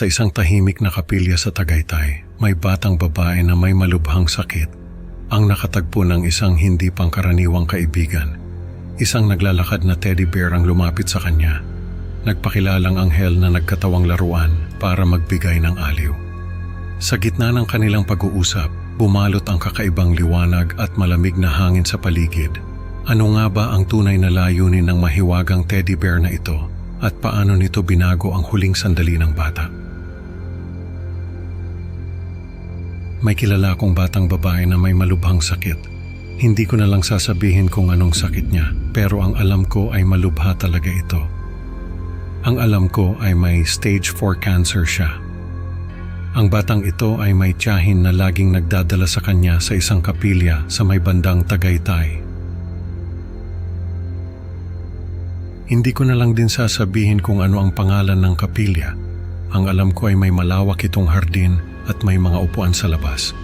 Sa isang tahimik na kapilya sa Tagaytay, may batang babae na may malubhang sakit ang nakatagpo ng isang hindi pangkaraniwang kaibigan. Isang naglalakad na teddy bear ang lumapit sa kanya. Nagpakilalang anghel na nagkatawang laruan para magbigay ng aliw. Sa gitna ng kanilang pag-uusap, bumalot ang kakaibang liwanag at malamig na hangin sa paligid. Ano nga ba ang tunay na layunin ng mahiwagang teddy bear na ito at paano nito binago ang huling sandali ng bata? May kilala akong batang babae na may malubhang sakit. Hindi ko na lang sasabihin kung anong sakit niya, pero ang alam ko ay malubha talaga ito. Ang alam ko ay may stage 4 cancer siya. Ang batang ito ay may tiyahin na laging nagdadala sa kanya sa isang kapilya sa may bandang Tagaytay. Hindi ko na lang din sasabihin kung ano ang pangalan ng kapilya. Ang alam ko ay may malawak itong hardin at may mga upuan sa labas.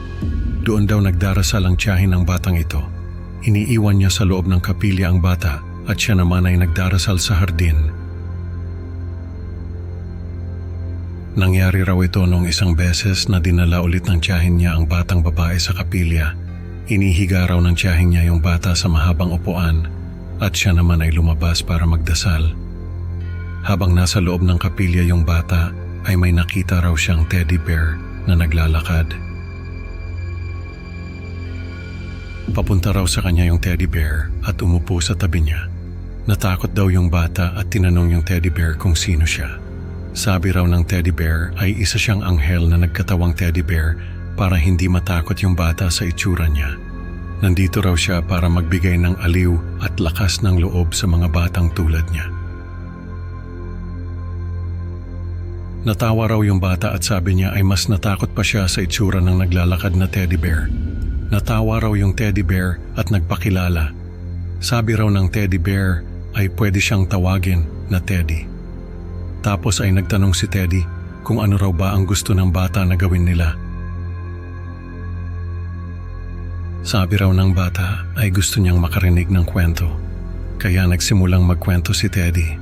Doon daw nagdarasal ang tiyahin ng batang ito. Iniiwan niya sa loob ng kapilya ang bata at siya naman ay nagdarasal sa hardin. Nangyari raw ito noong isang beses na dinala ulit ng tiyahin niya ang batang babae sa kapilya. Inihiga raw ng tiyahin niya yung bata sa mahabang upuan at siya naman ay lumabas para magdasal. Habang nasa loob ng kapilya yung bata ay may nakita raw siyang teddy bear na naglalakad. Papunta raw sa kanya yung teddy bear at umupo sa tabi niya. Natakot daw yung bata at tinanong yung teddy bear kung sino siya. Sabi raw ng teddy bear ay isa siyang anghel na nagkatawang teddy bear para hindi matakot yung bata sa itsura niya. Nandito raw siya para magbigay ng aliw at lakas ng loob sa mga batang tulad niya. Natawa raw yung bata at sabi niya ay mas natakot pa siya sa itsura ng naglalakad na teddy bear. Natawa raw yung teddy bear at nagpakilala. Sabi raw ng teddy bear ay pwede siyang tawagin na Teddy. Tapos ay nagtanong si Teddy kung ano raw ba ang gusto ng bata na gawin nila. Sabi raw ng bata ay gusto niyang makarinig ng kwento. Kaya nagsimulang magkwento si Teddy.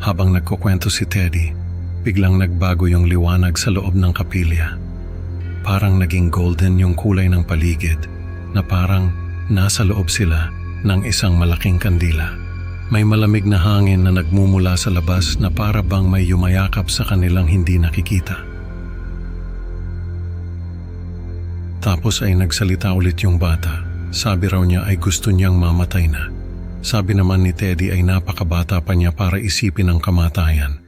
Habang nagkukwento si Teddy, biglang nagbago yung liwanag sa loob ng kapilya. Parang naging golden yung kulay ng paligid na parang nasa loob sila ng isang malaking kandila. May malamig na hangin na nagmumula sa labas na para bang may yumayakap sa kanilang hindi nakikita. Tapos ay nagsalita ulit yung bata. Sabi raw niya ay gusto niyang mamatay na. Sabi naman ni Teddy ay napakabata pa niya para isipin ang kamatayan.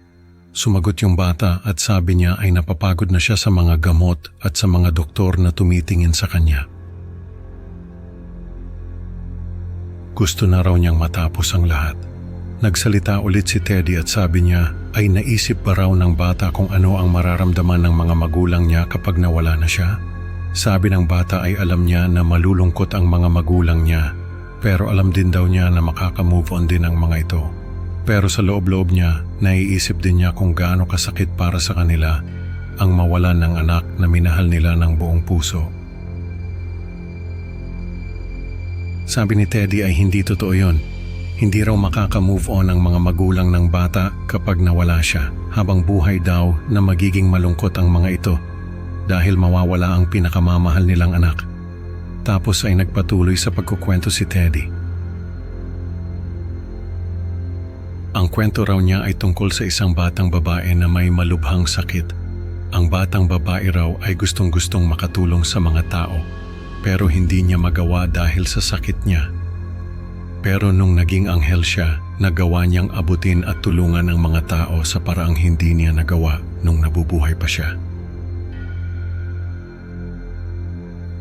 Sumagot yung bata at sabi niya ay napapagod na siya sa mga gamot at sa mga doktor na tumitingin sa kanya. Gusto na raw niyang matapos ang lahat. Nagsalita ulit si Teddy at sabi niya ay naisip ba raw ng bata kung ano ang mararamdaman ng mga magulang niya kapag nawala na siya? Sabi ng bata ay alam niya na malulungkot ang mga magulang niya, pero alam din daw niya na makaka-move on din ang mga ito. Pero sa loob-loob niya, naiisip din niya kung gaano kasakit para sa kanila ang mawalan ng anak na minahal nila ng buong puso. Sabi ni Teddy ay hindi totoo yun. Hindi raw makaka-move on ang mga magulang ng bata kapag nawala siya. Habang buhay daw na magiging malungkot ang mga ito dahil mawawala ang pinakamamahal nilang anak. Tapos ay nagpatuloy sa pagkukwento si Teddy. Ang kwento raw niya ay tungkol sa isang batang babae na may malubhang sakit. Ang batang babae raw ay gustong-gustong makatulong sa mga tao, pero hindi niya magawa dahil sa sakit niya. Pero nung naging anghel siya, nagawa niyang abutin at tulungan ang mga tao sa paraang hindi niya nagawa nung nabubuhay pa siya.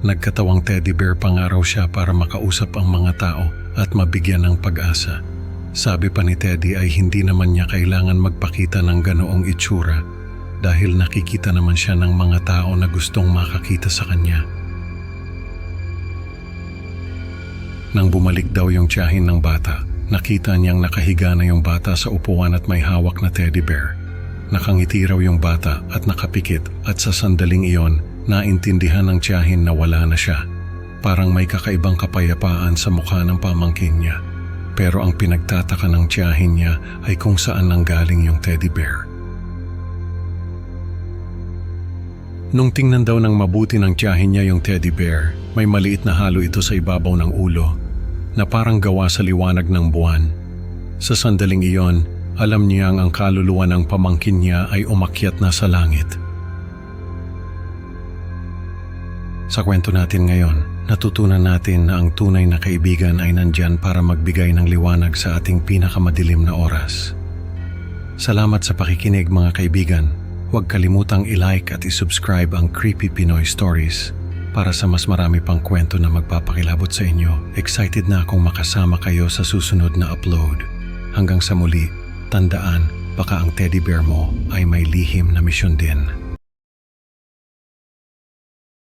Nagkatawang teddy bear pa nga raw siya para makausap ang mga tao at mabigyan ng pag-asa. Sabi pa ni Teddy ay hindi naman niya kailangan magpakita ng ganoong itsura dahil nakikita naman siya ng mga tao na gustong makakita sa kanya. Nang bumalik daw yung tiyahin ng bata, nakita niyang nakahiga na yung bata sa upuan at may hawak na teddy bear. Nakangiti raw yung bata at nakapikit at sa sandaling iyon, naintindihan ng tiyahin na wala na siya. Parang may kakaibang kapayapaan sa mukha ng pamangkin niya. Pero ang pinagtataka ng tiyahin niya ay kung saan nanggaling yung teddy bear. Nung tingnan daw ng mabuti ng tiyahin niya yung teddy bear, may maliit na halo ito sa ibabaw ng ulo na parang gawa sa liwanag ng buwan. Sa sandaling iyon, alam niyang ang kaluluwa ng pamangkin niya ay umakyat na sa langit. Sa kwento natin ngayon, natutunan natin na ang tunay na kaibigan ay nandyan para magbigay ng liwanag sa ating pinakamadilim na oras. Salamat sa pakikinig mga kaibigan. Huwag kalimutang i-like at i-subscribe ang Creepy Pinoy Stories para sa mas marami pang kwento na magpapakilabot sa inyo. Excited na akong makasama kayo sa susunod na upload. Hanggang sa muli, tandaan, baka ang teddy bear mo ay may lihim na misyon din.